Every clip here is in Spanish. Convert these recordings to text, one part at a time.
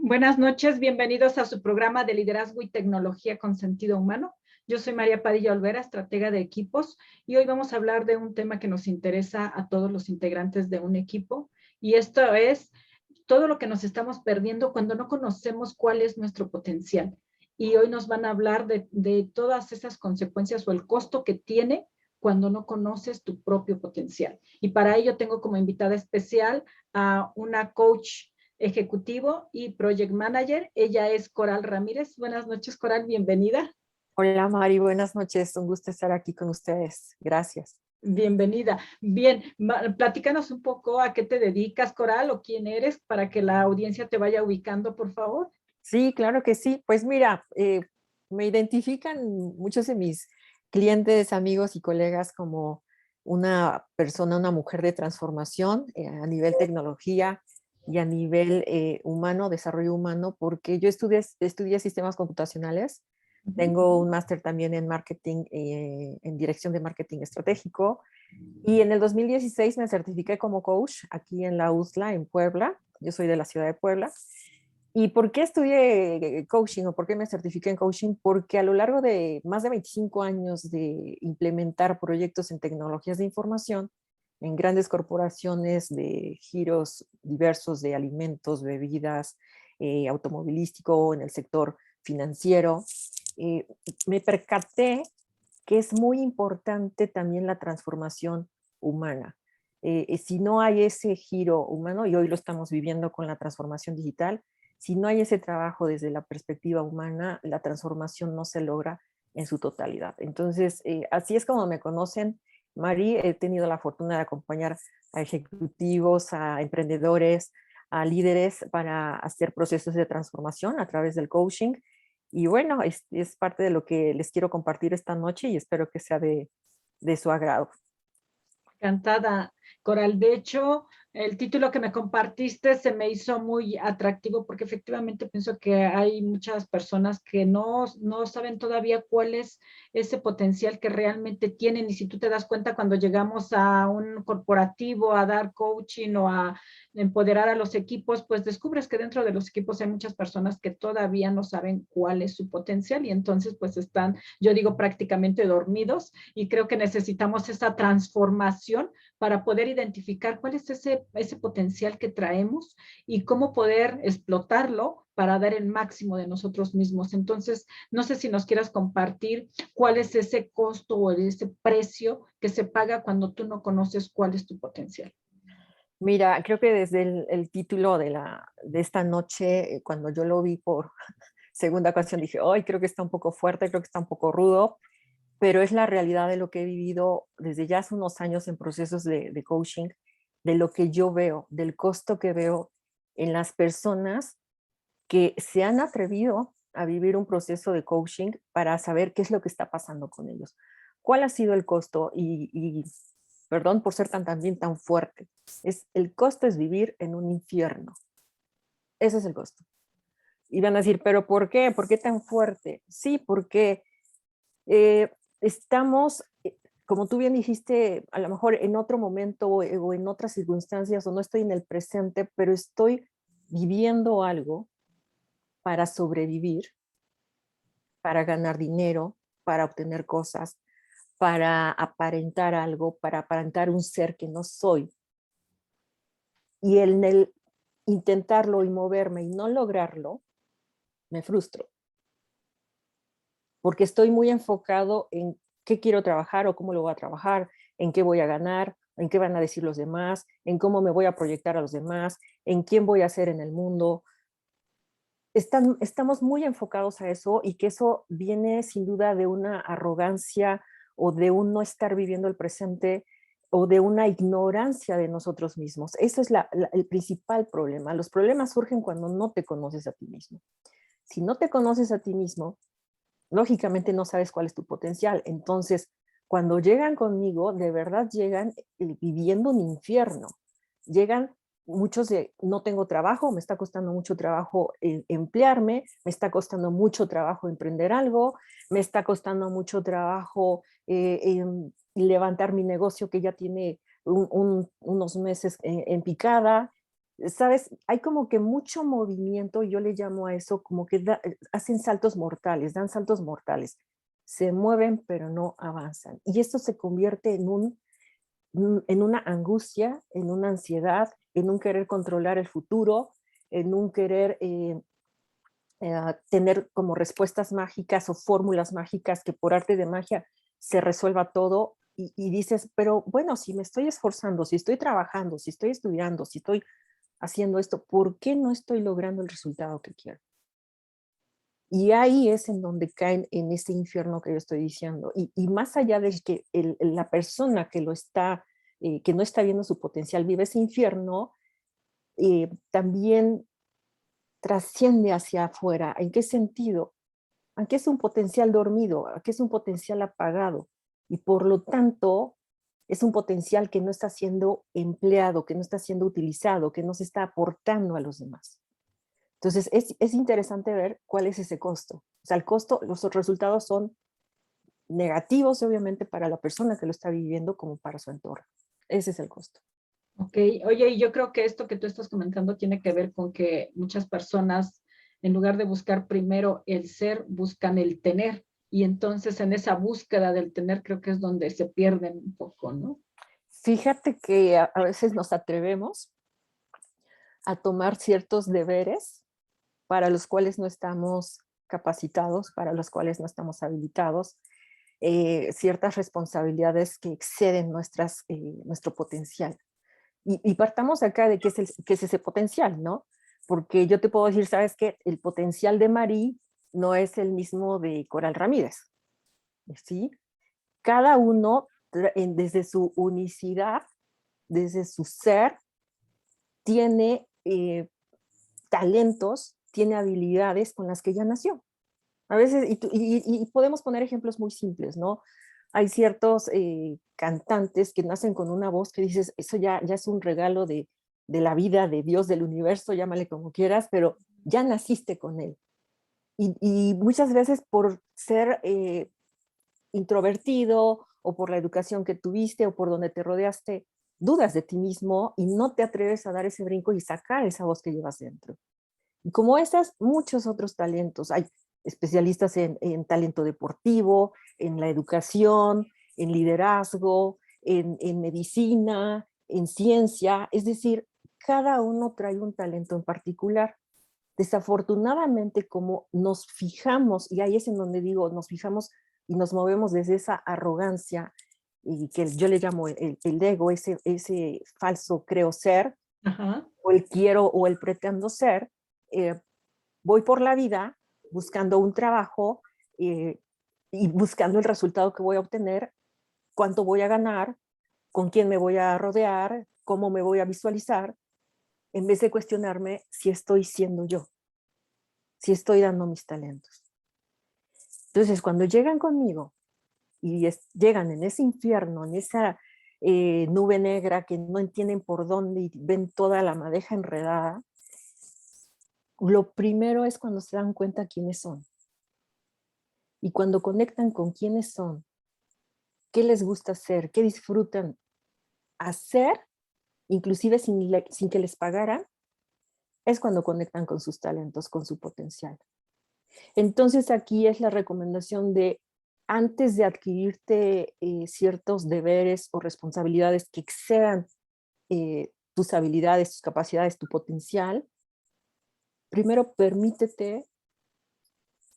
Buenas noches, bienvenidos a su programa de liderazgo y tecnología con sentido humano. Yo soy María Padilla Olvera, estratega de equipos, y hoy vamos a hablar de un tema que nos interesa a todos los integrantes de un equipo, y esto es todo lo que nos estamos perdiendo cuando no conocemos cuál es nuestro potencial. Y hoy nos van a hablar de todas esas consecuencias o el costo que tiene cuando no conoces tu propio potencial. Y para ello tengo como invitada especial a una coach ejecutivo y project manager. Ella es Coral Ramírez. Buenas noches, Coral, bienvenida. Hola Mari, buenas noches, un gusto estar aquí con ustedes. Gracias. Bienvenida. Bien, platícanos un poco a qué te dedicas, Coral, o quién eres, para que la audiencia te vaya ubicando, por favor. Sí, claro que sí. Pues mira, me identifican muchos de mis clientes, amigos y colegas como una persona, una mujer de transformación a nivel tecnología y a nivel humano, desarrollo humano, porque yo estudié sistemas computacionales. Tengo un máster también en marketing, en dirección de marketing estratégico. Y en el 2016 me certifiqué como coach aquí en la USLA, en Puebla. Yo soy de la ciudad de Puebla. ¿Y por qué estudié coaching o por qué me certifiqué en coaching? Porque a lo largo de más de 25 años de implementar proyectos en tecnologías de información, en grandes corporaciones de giros diversos de alimentos, bebidas, automovilístico, en el sector financiero, eh, me percaté que es muy importante también la transformación humana. Si no hay ese giro humano, y hoy lo estamos viviendo con la transformación digital, si no hay ese trabajo desde la perspectiva humana, la transformación no se logra en su totalidad. Entonces, así es como me conocen, Mari. He tenido la fortuna de acompañar a ejecutivos, a emprendedores, a líderes para hacer procesos de transformación a través del coaching. Y bueno, es parte de lo que les quiero compartir esta noche y espero que sea de su agrado. Encantada, Coral. De hecho, el título que me compartiste se me hizo muy atractivo porque efectivamente pienso que hay muchas personas que no saben todavía cuál es ese potencial que realmente tienen. Y si tú te das cuenta cuando llegamos a un corporativo a dar coaching o a empoderar a los equipos, pues descubres que dentro de los equipos hay muchas personas que todavía no saben cuál es su potencial y entonces pues están, yo digo, prácticamente dormidos, y creo que necesitamos esa transformación para poder identificar cuál es ese potencial que traemos y cómo poder explotarlo para dar el máximo de nosotros mismos. Entonces, no sé si nos quieras compartir cuál es ese costo o ese precio que se paga cuando tú no conoces cuál es tu potencial. Mira, creo que desde el título de esta noche, cuando yo lo vi por segunda ocasión, dije, hoy creo que está un poco fuerte, creo que está un poco rudo, pero es la realidad de lo que he vivido desde ya hace unos años en procesos de coaching, de lo que yo veo, del costo que veo en las personas que se han atrevido a vivir un proceso de coaching para saber qué es lo que está pasando con ellos. ¿Cuál ha sido el costo? Y perdón por ser también tan fuerte, el costo es vivir en un infierno. Ese es el costo. Y van a decir, ¿pero por qué? ¿Por qué tan fuerte? Sí, porque estamos, como tú bien dijiste, a lo mejor en otro momento o en otras circunstancias, o no estoy en el presente, pero estoy viviendo algo para sobrevivir, para ganar dinero, para obtener cosas, para aparentar algo, para aparentar un ser que no soy. Y en el intentarlo y moverme y no lograrlo, me frustro. Porque estoy muy enfocado en qué quiero trabajar o cómo lo voy a trabajar, en qué voy a ganar, en qué van a decir los demás, en cómo me voy a proyectar a los demás, en quién voy a ser en el mundo. Estamos muy enfocados a eso, y que eso viene sin duda de una arrogancia o de un no estar viviendo el presente o de una ignorancia de nosotros mismos. Eso es el principal problema. Los problemas surgen cuando no te conoces a ti mismo. Si no te conoces a ti mismo, lógicamente no sabes cuál es tu potencial. Entonces, cuando llegan conmigo, de verdad llegan viviendo un infierno. Llegan muchos de, no tengo trabajo, me está costando mucho trabajo emplearme, me está costando mucho trabajo emprender algo, me está costando mucho trabajo levantar mi negocio que ya tiene unos meses en picada. ¿sabes? Hay como que mucho movimiento, yo le llamo a eso como que hacen saltos mortales, dan saltos mortales. Se mueven, pero no avanzan. Y esto se convierte en una angustia, en una ansiedad, en un querer controlar el futuro, en un querer tener como respuestas mágicas o fórmulas mágicas que por arte de magia se resuelva todo y dices, pero bueno, si me estoy esforzando, si estoy trabajando, si estoy estudiando, si estoy haciendo esto, ¿por qué no estoy logrando el resultado que quiero? Y ahí es en donde caen en ese infierno que yo estoy diciendo. Y más allá de que la persona que lo está, que no está viendo su potencial, vive ese infierno, también trasciende hacia afuera. ¿En qué sentido? ¿A qué es un potencial dormido? ¿A qué es un potencial apagado? Y por lo tanto, es un potencial que no está siendo empleado, que no está siendo utilizado, que no se está aportando a los demás. Entonces, es interesante ver cuál es ese costo. O sea, el costo, los resultados son negativos, obviamente, para la persona que lo está viviendo como para su entorno. Ese es el costo. Ok, oye, y yo creo que esto que tú estás comentando tiene que ver con que muchas personas, en lugar de buscar primero el ser, buscan el tener. Y entonces en esa búsqueda del tener creo que es donde se pierden un poco, ¿no? Fíjate que a veces nos atrevemos a tomar ciertos deberes para los cuales no estamos capacitados, para los cuales no estamos habilitados, ciertas responsabilidades que exceden nuestro potencial. Y partamos acá de qué es ese potencial, ¿no? Porque yo te puedo decir, ¿sabes qué? El potencial de Marí no es el mismo de Coral Ramírez, ¿sí? Cada uno, desde su unicidad, desde su ser, tiene talentos, tiene habilidades con las que ya nació. A veces, y podemos poner ejemplos muy simples, ¿no? Hay ciertos cantantes que nacen con una voz que dices, eso ya es un regalo de la vida, de Dios, del universo, llámale como quieras, pero ya naciste con él. Y muchas veces por ser introvertido o por la educación que tuviste o por donde te rodeaste, dudas de ti mismo y no te atreves a dar ese brinco y sacar esa voz que llevas dentro. Y como esas, muchos otros talentos. Hay especialistas en talento deportivo, en la educación, en liderazgo, en medicina, en ciencia. Es decir, cada uno trae un talento en particular. Desafortunadamente, como nos fijamos, y ahí es en donde digo, nos fijamos y nos movemos desde esa arrogancia, y que yo le llamo el ego, ese falso creo ser, Ajá. o el quiero o el pretendo ser, eh, voy por la vida buscando un trabajo eh, y buscando el resultado que voy a obtener, cuánto voy a ganar, con quién me voy a rodear, cómo me voy a visualizar, en vez de cuestionarme si estoy siendo yo, si estoy dando mis talentos. Entonces, cuando llegan conmigo y llegan en ese infierno, en esa nube negra que no entienden por dónde y ven toda la madeja enredada, lo primero es cuando se dan cuenta quiénes son. Y cuando conectan con quiénes son, qué les gusta hacer, qué disfrutan hacer, inclusive sin que les pagaran, es cuando conectan con sus talentos, con su potencial. Entonces aquí es la recomendación de, antes de adquirirte ciertos deberes o responsabilidades que excedan tus habilidades, tus capacidades, tu potencial, primero permítete,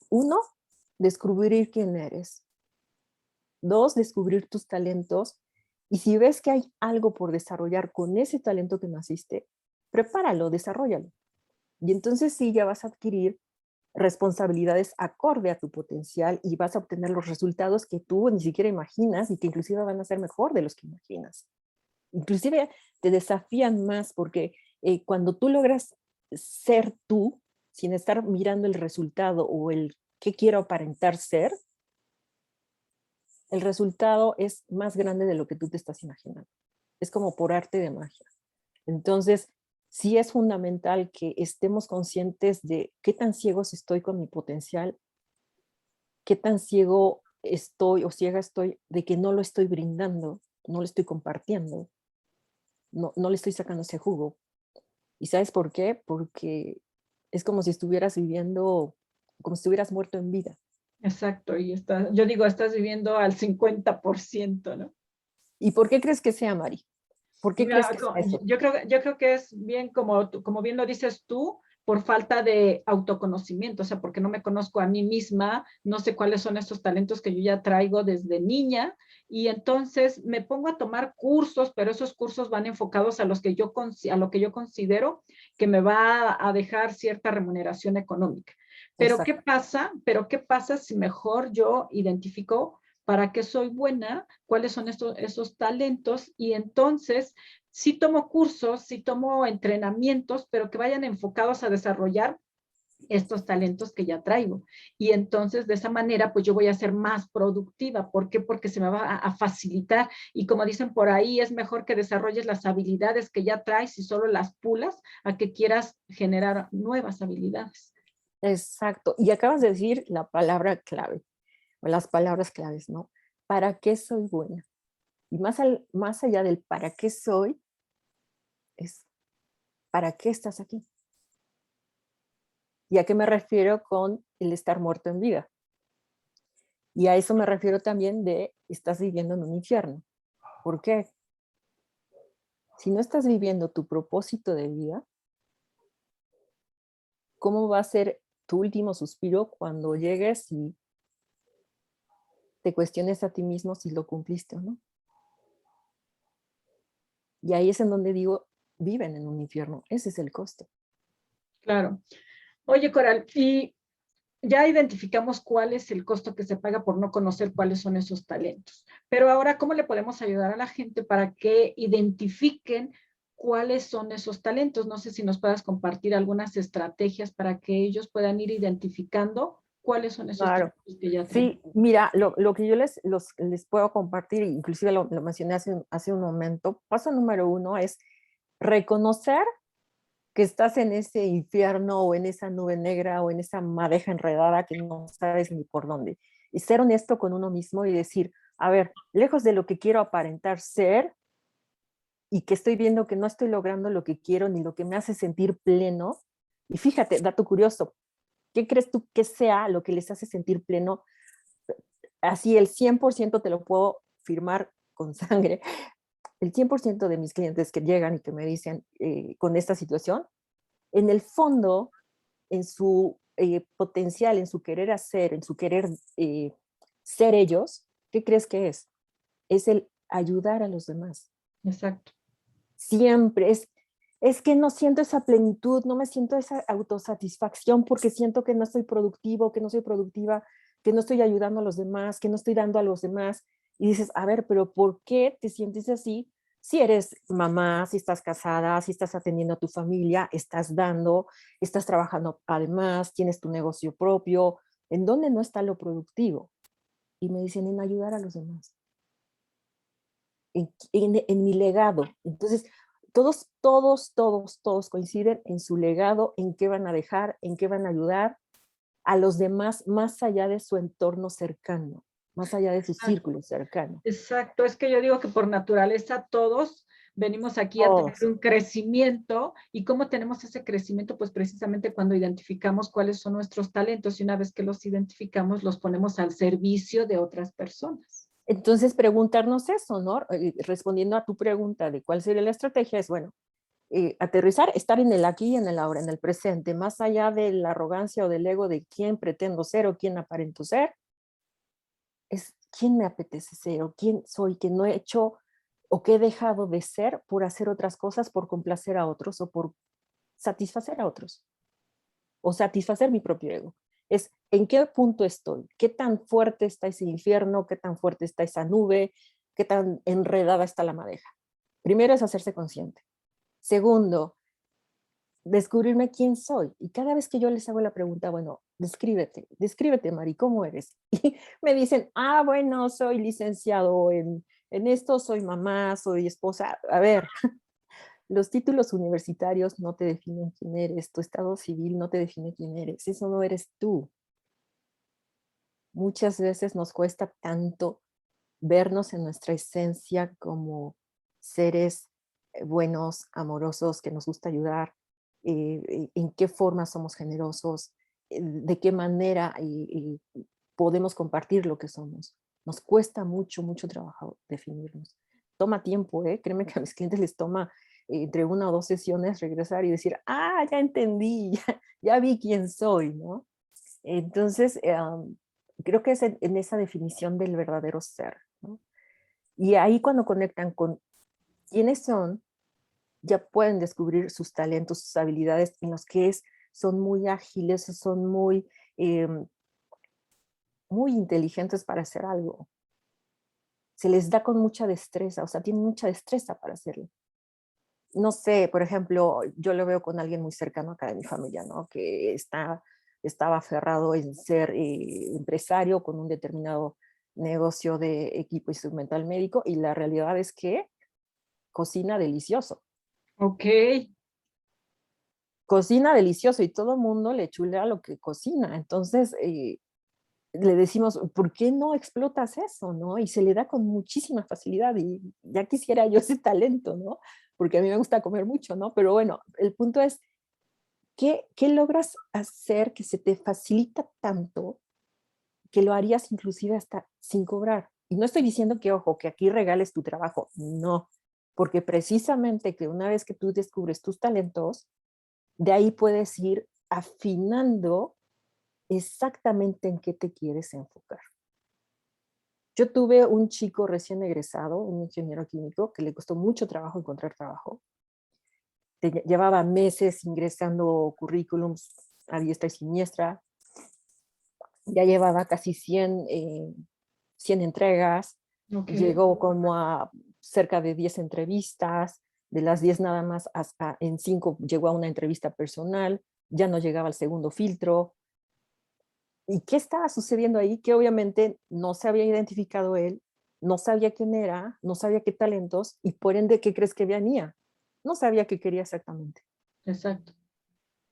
uno, descubrir quién eres. Dos, descubrir tus talentos. Y si ves que hay algo por desarrollar con ese talento que naciste, prepáralo, desarrollalo. Y entonces sí, ya vas a adquirir responsabilidades acorde a tu potencial y vas a obtener los resultados que tú ni siquiera imaginas y que inclusive van a ser mejor de los que imaginas. Inclusive te desafían más porque cuando tú logras ser tú, sin estar mirando el resultado o el qué quiero aparentar ser, el resultado es más grande de lo que tú te estás imaginando. Es como por arte de magia. Entonces, sí es fundamental que estemos conscientes de qué tan ciegos estoy con mi potencial, qué tan ciego estoy o ciega estoy de que no lo estoy brindando, no lo estoy compartiendo, no le estoy sacando ese jugo. ¿Y sabes por qué? Porque es como si estuvieras viviendo, como si estuvieras muerto en vida. Exacto, y yo digo, estás viviendo al 50%, ¿no? ¿Y por qué crees que sea, Mari? ¿Por qué crees Mira, que sea eso? yo creo que es bien como, como bien lo dices tú, por falta de autoconocimiento, o sea, porque no me conozco a mí misma, no sé cuáles son estos talentos que yo ya traigo desde niña, y entonces me pongo a tomar cursos, pero esos cursos van enfocados a los que a lo que yo considero que me va a dejar cierta remuneración económica. Exacto. Pero qué pasa si mejor yo identifico para qué soy buena, cuáles son esos talentos, y entonces sí tomo cursos, sí tomo entrenamientos, pero que vayan enfocados a desarrollar estos talentos que ya traigo. Y entonces de esa manera, pues yo voy a ser más productiva. ¿Por qué? Porque se me va a facilitar. Y como dicen por ahí, es mejor que desarrolles las habilidades que ya traes y solo las pulas a que quieras generar nuevas habilidades. Exacto. Y acabas de decir la palabra clave, o las palabras claves, ¿no? ¿Para qué soy buena? Y más allá del para qué soy, es ¿para qué estás aquí? ¿Y a qué me refiero con el estar muerto en vida? Y a eso me refiero también de estás viviendo en un infierno. ¿Por qué? Si no estás viviendo tu propósito de vida, ¿cómo va a ser tu último suspiro cuando llegues y te cuestiones a ti mismo si lo cumpliste o no? Y ahí es en donde digo, viven en un infierno. Ese es el costo. Claro. Oye, Coral, y ya identificamos cuál es el costo que se paga por no conocer cuáles son esos talentos. Pero ahora, ¿cómo le podemos ayudar a la gente para que identifiquen cuáles son esos talentos? No sé si nos puedas compartir algunas estrategias para que ellos puedan ir identificando cuáles son esos Claro. talentos que ya traen. Sí, mira, lo que yo les puedo compartir, inclusive lo mencioné hace un momento, paso número uno es reconocer que estás en ese infierno o en esa nube negra o en esa madeja enredada que no sabes ni por dónde. Y ser honesto con uno mismo y decir, a ver, lejos de lo que quiero aparentar ser y que estoy viendo que no estoy logrando lo que quiero ni lo que me hace sentir pleno. Y fíjate, dato curioso, ¿qué crees tú que sea lo que les hace sentir pleno? Así el 100% te lo puedo firmar con sangre. El 100% de mis clientes que llegan y que me dicen con esta situación, en el fondo, en su potencial, en su querer hacer, en su querer ser ellos, ¿qué crees que es? Es el ayudar a los demás. Exacto. Siempre es que no siento esa plenitud, no me siento esa autosatisfacción porque siento que no estoy productivo, que no soy productiva, que no estoy ayudando a los demás, que no estoy dando a los demás. Y dices, a ver, pero ¿por qué te sientes así? Si eres mamá, si estás casada, si estás atendiendo a tu familia, estás dando, estás trabajando además, tienes tu negocio propio, ¿en dónde no está lo productivo? Y me dicen, en ayudar a los demás, en mi legado. Entonces, todos coinciden en su legado, en qué van a dejar, en qué van a ayudar a los demás más allá de su entorno cercano, más allá de su círculo cercano. Exacto, es que yo digo que por naturaleza todos venimos aquí a tener Todos. un crecimiento. ¿Y cómo tenemos ese crecimiento? Pues precisamente cuando identificamos cuáles son nuestros talentos y una vez que los identificamos los ponemos al servicio de otras personas. Entonces, preguntarnos eso, ¿no? Respondiendo a tu pregunta de cuál sería la estrategia, es, bueno, aterrizar, estar en el aquí y en el ahora, en el presente, más allá de la arrogancia o del ego de quién pretendo ser o quién aparento ser, es quién me apetece ser o quién soy que no he hecho o que he dejado de ser por hacer otras cosas, por complacer a otros o por satisfacer a otros o satisfacer mi propio ego. Es en qué punto estoy, qué tan fuerte está ese infierno, qué tan fuerte está esa nube, qué tan enredada está la madeja. Primero es hacerse consciente. Segundo, descubrirme quién soy. Y cada vez que yo les hago la pregunta, bueno, descríbete, Mari, ¿cómo eres? Y me dicen, ah, bueno, soy licenciado en esto, soy mamá, soy esposa. A ver, los títulos universitarios no te definen quién eres, tu estado civil no te define quién eres, eso no eres tú. Muchas veces nos cuesta tanto vernos en nuestra esencia como seres buenos, amorosos, que nos gusta ayudar, en qué forma somos generosos, de qué manera podemos compartir lo que somos. Nos cuesta mucho, mucho trabajo definirnos. Toma tiempo, ¿eh? Créeme que a mis clientes les toma entre 1 o 2 sesiones regresar y decir, ah, ya entendí, ya vi quién soy, ¿no? Entonces, creo que es en esa definición del verdadero ser, ¿no? Y ahí cuando conectan con quiénes son, ya pueden descubrir sus talentos, sus habilidades en los que son muy ágiles, son muy inteligentes para hacer algo. Se les da con mucha destreza, o sea, tienen mucha destreza para hacerlo. No sé, por ejemplo, yo lo veo con alguien muy cercano acá de mi familia, ¿no? Que estaba aferrado en ser empresario con un determinado negocio de equipo instrumental médico y la realidad es que cocina delicioso. Ok. Cocina delicioso y todo el mundo le chulea lo que cocina. Entonces, le decimos, ¿por qué no explotas eso, no? Y se le da con muchísima facilidad y ya quisiera yo ese talento, ¿no? Porque a mí me gusta comer mucho, ¿no? Pero bueno, el punto es, ¿qué logras hacer que se te facilita tanto que lo harías inclusive hasta sin cobrar? Y no estoy diciendo que, ojo, que aquí regales tu trabajo, no, porque precisamente que una vez que tú descubres tus talentos, de ahí puedes ir afinando exactamente en qué te quieres enfocar. Yo tuve un chico recién egresado, un ingeniero químico, que le costó mucho trabajo encontrar trabajo. Llevaba meses ingresando currículums a diestra y siniestra. Ya llevaba casi 100 entregas. Ok. Llegó como a cerca de 10 entrevistas. De las 10 nada más hasta en 5 llegó a una entrevista personal. Ya no llegaba al segundo filtro. ¿Y qué estaba sucediendo ahí? Que obviamente no se había identificado él, no sabía quién era, no sabía qué talentos y por ende, ¿qué crees que venía? No sabía qué quería exactamente. Exacto.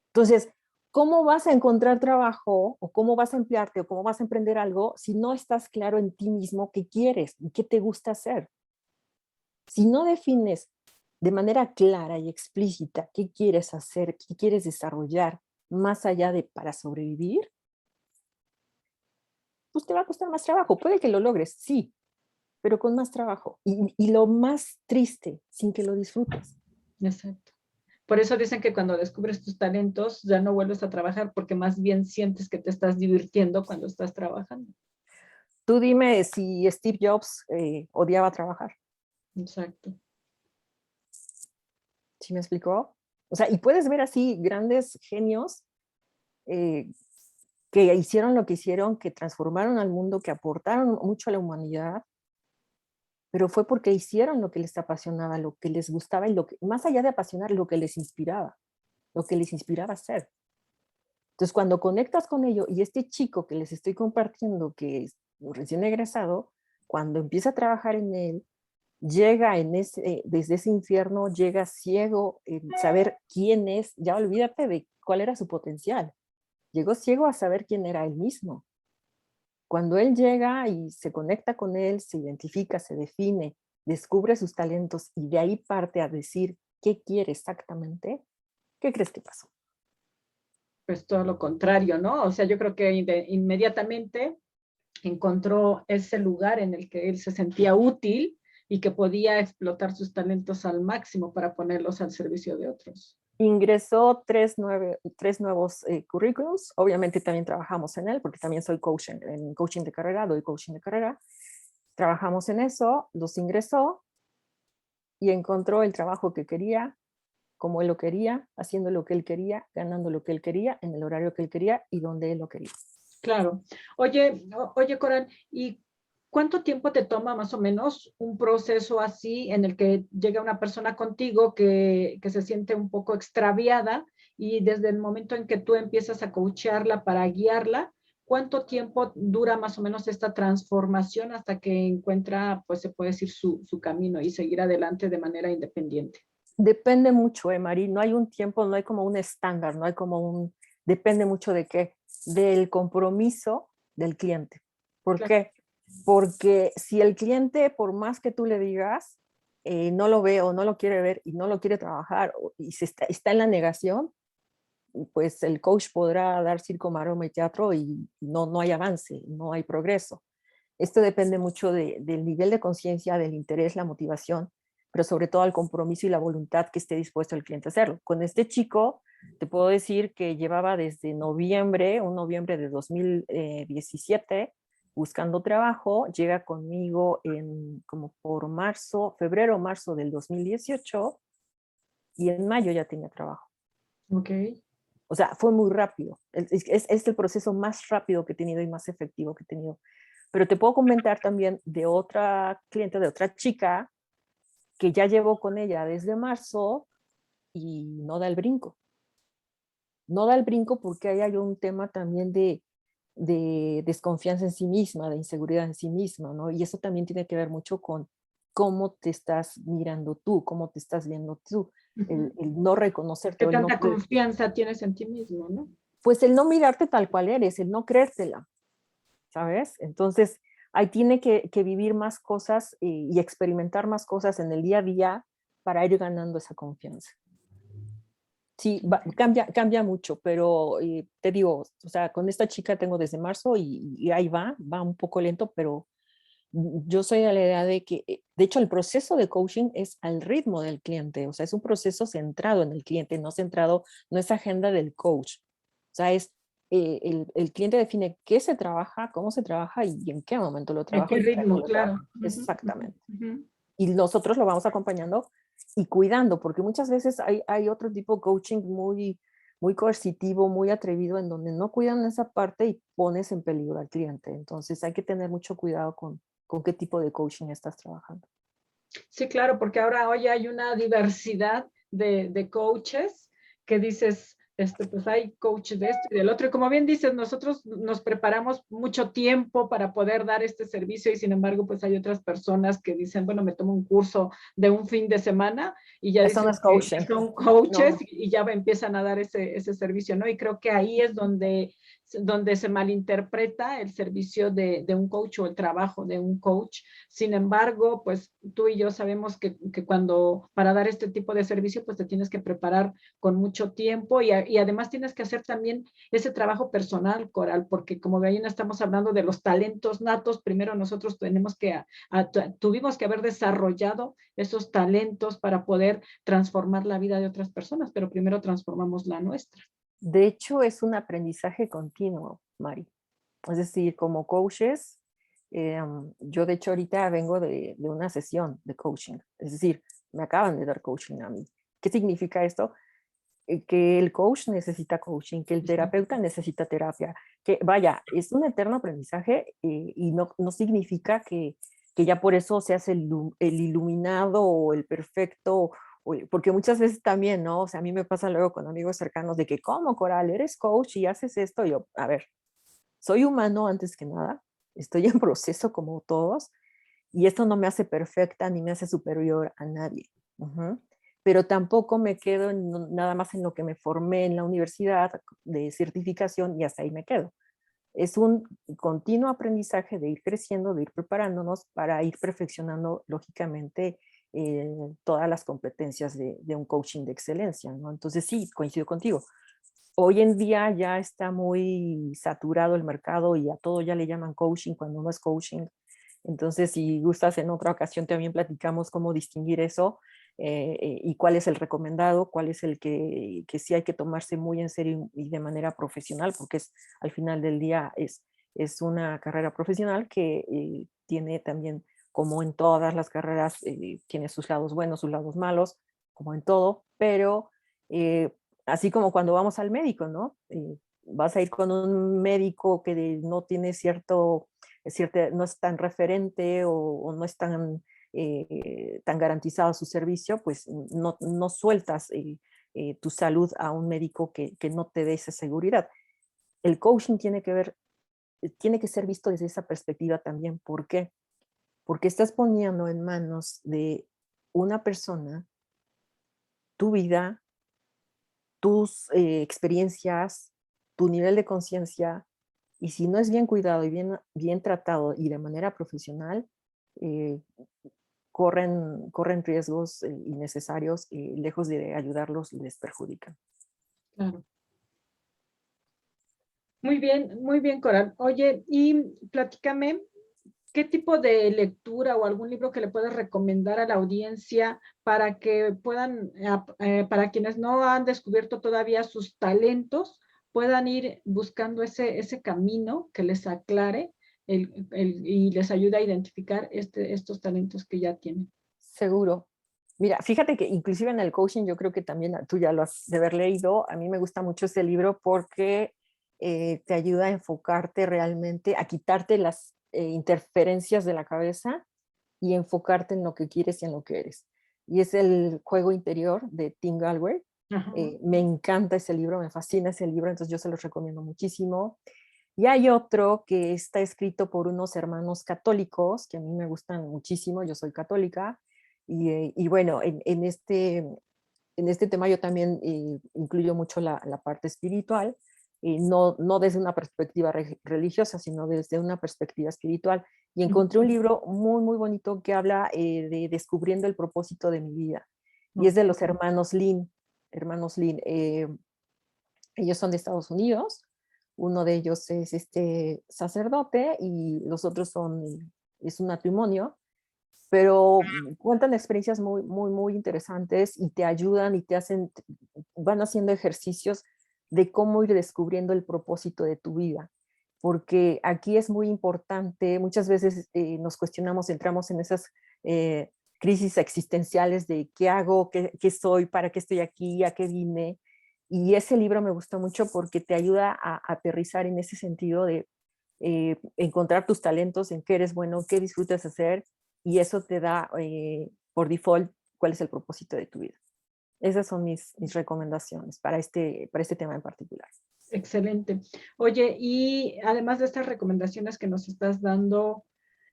Entonces, ¿cómo vas a encontrar trabajo o cómo vas a emplearte o cómo vas a emprender algo si no estás claro en ti mismo qué quieres y qué te gusta hacer? Si no defines de manera clara y explícita qué quieres hacer, qué quieres desarrollar más allá de para sobrevivir, pues te va a costar más trabajo. Puede que lo logres, sí, pero con más trabajo. Y lo más triste, sin que lo disfrutes. Exacto. Por eso dicen que cuando descubres tus talentos ya no vuelves a trabajar porque más bien sientes que te estás divirtiendo cuando estás trabajando. Tú dime si Steve Jobs odiaba trabajar. Exacto. ¿Sí me explicó? O sea, y puedes ver así grandes genios eh, que hicieron lo que hicieron, que transformaron al mundo, que aportaron mucho a la humanidad, pero fue porque hicieron lo que les apasionaba, lo que les gustaba y lo que, más allá de apasionar, lo que les inspiraba, lo que les inspiraba a hacer. Entonces, cuando conectas con ello y este chico que les estoy compartiendo, que es recién egresado, cuando empieza a trabajar en él, llega desde ese infierno, llega ciego en saber quién es, ya olvídate de cuál era su potencial. Llegó ciego a saber quién era él mismo. Cuando él llega y se conecta con él, se identifica, se define, descubre sus talentos y de ahí parte a decir qué quiere exactamente, ¿qué crees que pasó? Pues todo lo contrario, ¿no? O sea, yo creo que inmediatamente encontró ese lugar en el que él se sentía útil y que podía explotar sus talentos al máximo para ponerlos al servicio de otros. Ingresó tres nuevos currículums. Obviamente también trabajamos en él, porque también soy coach en coaching de carrera, doy coaching de carrera. Trabajamos en eso, los ingresó y encontró el trabajo que quería, como él lo quería, haciendo lo que él quería, ganando lo que él quería, en el horario que él quería y donde él lo quería. Claro. Oye, Coral, ¿y cuánto tiempo te toma más o menos un proceso así en el que llega una persona contigo que se siente un poco extraviada y desde el momento en que tú empiezas a coacharla para guiarla, cuánto tiempo dura más o menos esta transformación hasta que encuentra, pues se puede decir, su camino y seguir adelante de manera independiente? Depende mucho, Mari, no hay un tiempo, no hay como un estándar, no hay como depende mucho de qué, del compromiso del cliente. ¿Por Claro. qué? Porque si el cliente, por más que tú le digas, no lo ve o no lo quiere ver y no lo quiere trabajar y está en la negación, pues el coach podrá dar circo, maroma y teatro y no hay avance, no hay progreso. Esto depende mucho del nivel de conciencia, del interés, la motivación, pero sobre todo el compromiso y la voluntad que esté dispuesto el cliente a hacerlo. Con este chico, te puedo decir que llevaba desde noviembre, un noviembre de 2017, buscando trabajo, llega conmigo como por marzo, febrero, marzo del 2018, y en mayo ya tenía trabajo. Ok. O sea, fue muy rápido. Es el proceso más rápido que he tenido y más efectivo que he tenido. Pero te puedo comentar también de otra cliente, de otra chica, que ya llevo con ella desde marzo y no da el brinco. No da el brinco porque ahí hay un tema también de desconfianza en sí misma, de inseguridad en sí misma, ¿no? Y eso también tiene que ver mucho con cómo te estás mirando tú, cómo te estás viendo tú, Ujú. el no reconocerte ¿Qué o el no, tanta confianza tienes en ti mismo, no? pues el no mirarte tal cual eres, el no creértela, ¿sabes? Entonces, ahí tiene que vivir más cosas y experimentar más cosas en el día a día para ir ganando esa confianza. Sí, cambia mucho, pero te digo, o sea, con esta chica tengo desde marzo y ahí va un poco lento, pero yo soy de la idea de que, de hecho, el proceso de coaching es al ritmo del cliente, o sea, es un proceso centrado en el cliente, no centrado, no es agenda del coach. O sea, es el cliente define qué se trabaja, cómo se trabaja y en qué momento lo ¿En trabajo qué y para qué ritmo? lo Claro. trabajo. Ujú, ujú, Exactamente. ujú. Y nosotros lo vamos acompañando y cuidando, porque muchas veces hay otro tipo de coaching muy coercitivo, muy atrevido, en donde no cuidan esa parte y pones en peligro al cliente. Entonces hay que tener mucho cuidado con qué tipo de coaching estás trabajando. Sí, claro, porque ahora hoy hay una diversidad de coaches que dices, pues hay coach de esto y del otro. Y como bien dices, nosotros nos preparamos mucho tiempo para poder dar este servicio y sin embargo, pues hay otras personas que dicen, bueno, me tomo un curso de un fin de semana y ya Eso no dicen es que coaching. son coaches No, y ya empiezan a dar ese servicio, ¿no? Y creo que ahí es donde se malinterpreta el servicio de un coach o el trabajo de un coach. Sin embargo, pues tú y yo sabemos que cuando para dar este tipo de servicio, pues te tienes que preparar con mucho tiempo y además tienes que hacer también ese trabajo personal, Coral, porque como bien estamos hablando de los talentos natos, primero nosotros tenemos tuvimos que haber desarrollado esos talentos para poder transformar la vida de otras personas, pero primero transformamos la nuestra. de hecho es un aprendizaje continuo, Mari. Es decir, como coaches, yo de hecho ahorita vengo de una sesión de coaching. Es decir, me acaban de dar coaching a mí. ¿Qué significa esto? Que el coach necesita coaching, que el terapeuta necesita terapia, que vaya, es un eterno aprendizaje y no significa que ya por eso seas el iluminado o el perfecto, porque muchas veces también, ¿no? O sea, a mí me pasa luego con amigos cercanos de que, ¿cómo, Coral? Eres coach y haces esto. Y yo, a ver, soy humano antes que nada, estoy en proceso como todos, y esto no me hace perfecta ni me hace superior a nadie. Ujú. Pero tampoco me quedo nada más en lo que me formé en la universidad de certificación y hasta ahí me quedo. Es un continuo aprendizaje de ir creciendo, de ir preparándonos para ir perfeccionando lógicamente eh, todas las competencias de un coaching de excelencia, ¿no? Entonces sí, coincido contigo. Hoy en día ya está muy saturado el mercado y a todo ya le llaman coaching cuando no es coaching. Entonces, si gustas, en otra ocasión también platicamos cómo distinguir eso y cuál es el recomendado, cuál es el que sí hay que tomarse muy en serio y de manera profesional, porque al final del día es una carrera profesional que tiene también, como en todas las carreras, tiene sus lados buenos, sus lados malos, como en todo, pero eh, así como cuando vamos al médico, ¿no? Vas a ir con un médico que no tiene no es tan referente o no es tan garantizado su servicio, pues no sueltas tu salud a un médico que no te dé esa seguridad. El coaching tiene que ser visto desde esa perspectiva también. ¿Por qué? Porque estás poniendo en manos de una persona tu vida, tus experiencias, tu nivel de conciencia, y si no es bien cuidado y bien tratado y de manera profesional, eh, corren riesgos innecesarios y lejos de ayudarlos les perjudican. Claro. Muy bien, Coral. Oye, y platícame, ¿qué tipo de lectura o algún libro que le puedes recomendar a la audiencia para que puedan, para quienes no han descubierto todavía sus talentos, puedan ir buscando ese camino que les aclare y les ayude a identificar estos talentos que ya tienen? Seguro. Mira, fíjate que inclusive en el coaching yo creo que también tú ya lo has de haber leído. A mí me gusta mucho este libro porque te ayuda a enfocarte realmente, a quitarte las interferencias de la cabeza y enfocarte en lo que quieres y en lo que eres. Y es el juego interior de Tim Galway. Ajá. Me encanta ese libro, me fascina ese libro, entonces yo se los recomiendo muchísimo. Y hay otro que está escrito por unos hermanos católicos que a mí me gustan muchísimo, yo soy católica, y bueno, en este tema yo también incluyo mucho la parte espiritual, no desde una perspectiva religiosa, sino desde una perspectiva espiritual. Y encontré un libro muy, muy bonito que habla de descubriendo el propósito de mi vida. Y es de los hermanos Lin. Hermanos Lin. Ellos son de Estados Unidos. Uno de ellos es este sacerdote y los otros es un matrimonio, pero cuentan experiencias muy, muy, muy interesantes y te ayudan y te hacen, van haciendo ejercicios de cómo ir descubriendo el propósito de tu vida. Porque aquí es muy importante, muchas veces nos cuestionamos, entramos en esas crisis existenciales de qué hago, qué soy, para qué estoy aquí, a qué vine. Y ese libro me gustó mucho porque te ayuda a aterrizar en ese sentido de encontrar tus talentos, en qué eres bueno, qué disfrutas hacer, y eso te da por default cuál es el propósito de tu vida. Esas son mis recomendaciones para este tema en particular. Excelente. Oye, y además de estas recomendaciones que nos estás dando,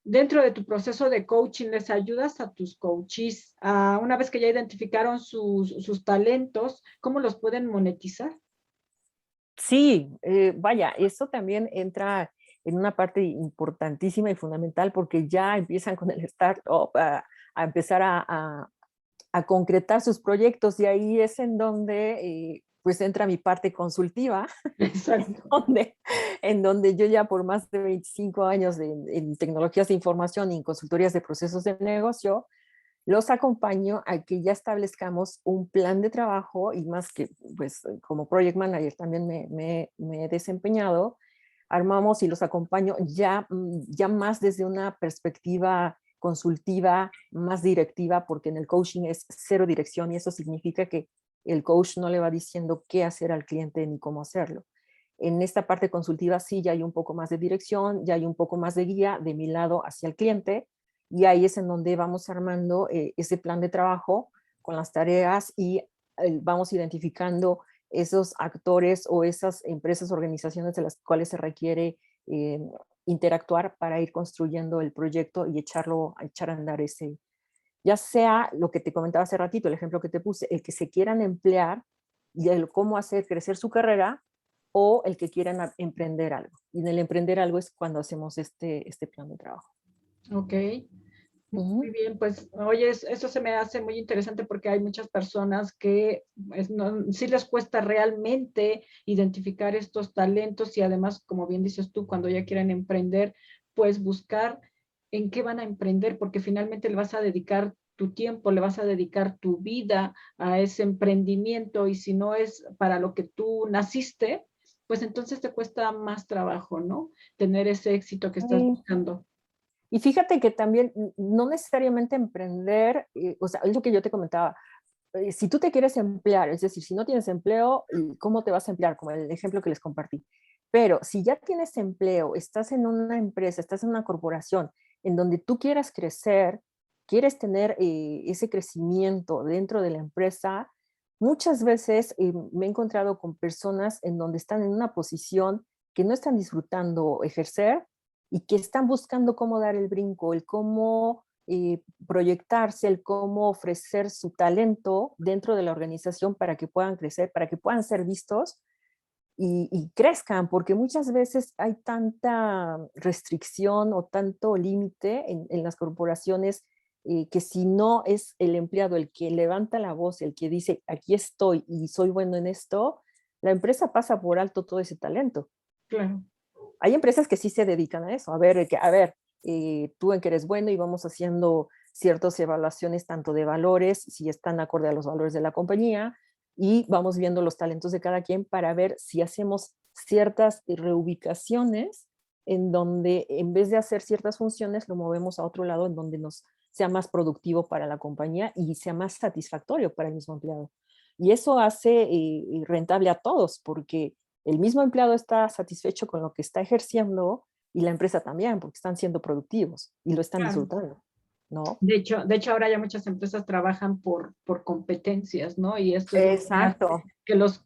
dentro de tu proceso de coaching, ¿les ayudas a tus coaches una vez que ya identificaron sus talentos, cómo los pueden monetizar? Sí, vaya, eso también entra en una parte importantísima y fundamental porque ya empiezan con el startup a empezar a concretar sus proyectos y ahí es en donde pues entra mi parte consultiva, Exacto. en donde yo ya por más de 25 años en tecnologías de información y en consultorías de procesos de negocio, los acompaño a que ya establezcamos un plan de trabajo y más que, pues, como project manager también me he desempeñado, armamos y los acompaño ya, ya más desde una perspectiva consultiva, más directiva, porque en el coaching es cero dirección y eso significa que el coach no le va diciendo qué hacer al cliente ni cómo hacerlo. En esta parte consultiva sí ya hay un poco más de dirección, ya hay un poco más de guía de mi lado hacia el cliente, y ahí es en donde vamos armando ese plan de trabajo con las tareas y vamos identificando esos actores o esas empresas, organizaciones de las cuales se requiere eh, interactuar para ir construyendo el proyecto y echar a andar ese, ya sea lo que te comentaba hace ratito, el ejemplo que te puse, el que se quieran emplear y el cómo hacer crecer su carrera o el que quieran emprender algo. Y en el emprender algo es cuando hacemos este plan de trabajo. Ok. Muy Ujú. bien, pues oye, eso se me hace muy interesante porque hay muchas personas que sí les cuesta realmente identificar estos talentos y además, como bien dices tú, cuando ya quieren emprender, pues buscar en qué van a emprender, porque finalmente le vas a dedicar tu tiempo, le vas a dedicar tu vida a ese emprendimiento y si no es para lo que tú naciste, pues entonces te cuesta más trabajo, ¿no? Tener ese éxito que estás Sí. buscando. Y fíjate que también no necesariamente emprender, o sea, es lo que yo te comentaba, si tú te quieres emplear, es decir, si no tienes empleo, ¿cómo te vas a emplear? Como el ejemplo que les compartí. Pero si ya tienes empleo, estás en una empresa, estás en una corporación en donde tú quieras crecer, quieres tener ese crecimiento dentro de la empresa, muchas veces me he encontrado con personas en donde están en una posición que no están disfrutando ejercer y que están buscando cómo dar el brinco, el cómo proyectarse, el cómo ofrecer su talento dentro de la organización para que puedan crecer, para que puedan ser vistos y crezcan, porque muchas veces hay tanta restricción o tanto límite en las corporaciones que si no es el empleado el que levanta la voz, el que dice, aquí estoy y soy bueno en esto, la empresa pasa por alto todo ese talento. Claro. Hay empresas que sí se dedican a eso, tú en que eres bueno y vamos haciendo ciertas evaluaciones tanto de valores, si están acorde a los valores de la compañía, y vamos viendo los talentos de cada quien para ver si hacemos ciertas reubicaciones en donde en vez de hacer ciertas funciones lo movemos a otro lado en donde nos sea más productivo para la compañía y sea más satisfactorio para el mismo empleado. Y eso hace rentable a todos porque el mismo empleado está satisfecho con lo que está ejerciendo y la empresa también, porque están siendo productivos y lo están Claro. disfrutando, ¿no? De hecho, ahora ya muchas empresas trabajan por competencias, ¿no? Y esto es lo que Exacto. hace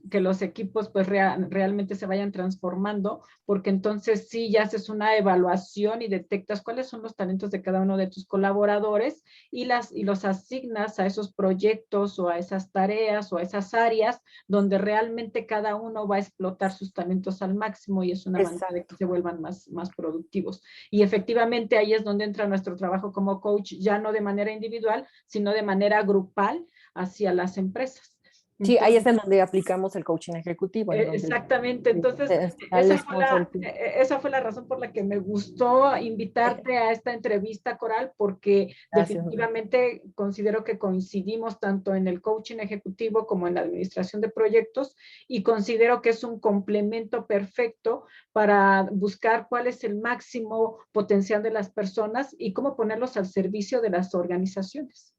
que los equipos pues realmente se vayan transformando, porque entonces sí ya haces una evaluación y detectas cuáles son los talentos de cada uno de tus colaboradores y los asignas a esos proyectos o a esas tareas o a esas áreas donde realmente cada uno va a explotar sus talentos al máximo y es una manera de que Exacto. se vuelvan más productivos. Y efectivamente ahí es donde entra nuestro trabajo como coach, ya no de manera individual, sino de manera grupal hacia las empresas. Sí, ahí es Entonces, en donde aplicamos el coaching ejecutivo, en donde exactamente. Entonces, darles sponsor. esa fue la razón por la que me gustó invitarte a esta entrevista, Coral, porque Gracias, María. definitivamente considero que coincidimos tanto en el coaching ejecutivo como en la administración de proyectos y considero que es un complemento perfecto para buscar cuál es el máximo potencial de las personas y cómo ponerlos al servicio de las organizaciones.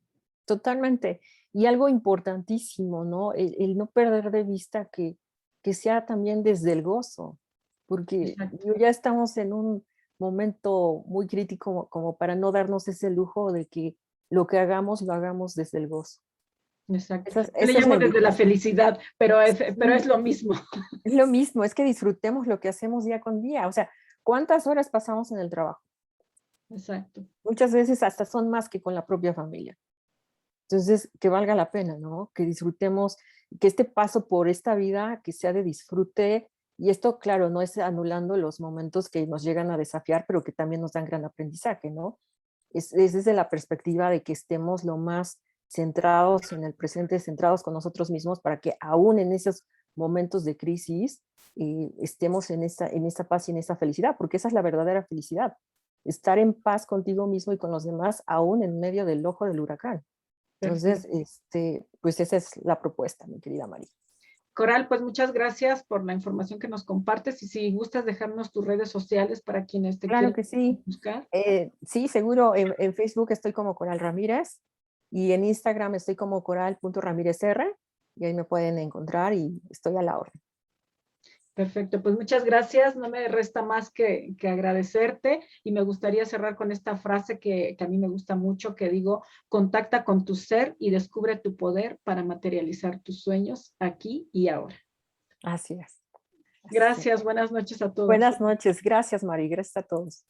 Totalmente. Y algo importantísimo, ¿no? El no perder de vista que sea también desde el gozo, porque Exacto. ya estamos en un momento muy crítico como para no darnos ese lujo de que lo que hagamos lo hagamos desde el gozo. Exacto. Yo le Esa es la llamo desde la invitación. felicidad, pero es Sí, lo mismo. es lo mismo, es que disfrutemos lo que hacemos día con día. O sea, ¿cuántas horas pasamos en el trabajo? Exacto. Muchas veces hasta son más que con la propia familia. Entonces, que valga la pena, ¿no? Que disfrutemos, que este paso por esta vida, que sea de disfrute, y esto, claro, no es anulando los momentos que nos llegan a desafiar, pero que también nos dan gran aprendizaje, ¿no? Es desde la perspectiva de que estemos lo más centrados en el presente, centrados con nosotros mismos, para que aún en esos momentos de crisis estemos en esta paz y en esta felicidad, porque esa es la verdadera felicidad, estar en paz contigo mismo y con los demás, aún en medio del ojo del huracán. Entonces, Perfecto. pues esa es la propuesta, mi querida María. Coral, pues muchas gracias por la información que nos compartes y si gustas dejarnos tus redes sociales para quienes te Claro quieran que sí. buscar. Sí, seguro. En Facebook estoy como Coral Ramírez y en Instagram estoy como coral.ramírezr y ahí me pueden encontrar y estoy a la orden. Perfecto, pues muchas gracias. No me resta más que agradecerte y me gustaría cerrar con esta frase que a mí me gusta mucho, que digo, contacta con tu ser y descubre tu poder para materializar tus sueños aquí y ahora. Así es. Así es. Gracias, buenas noches a todos. Buenas noches. Gracias, Mari. Gracias a todos.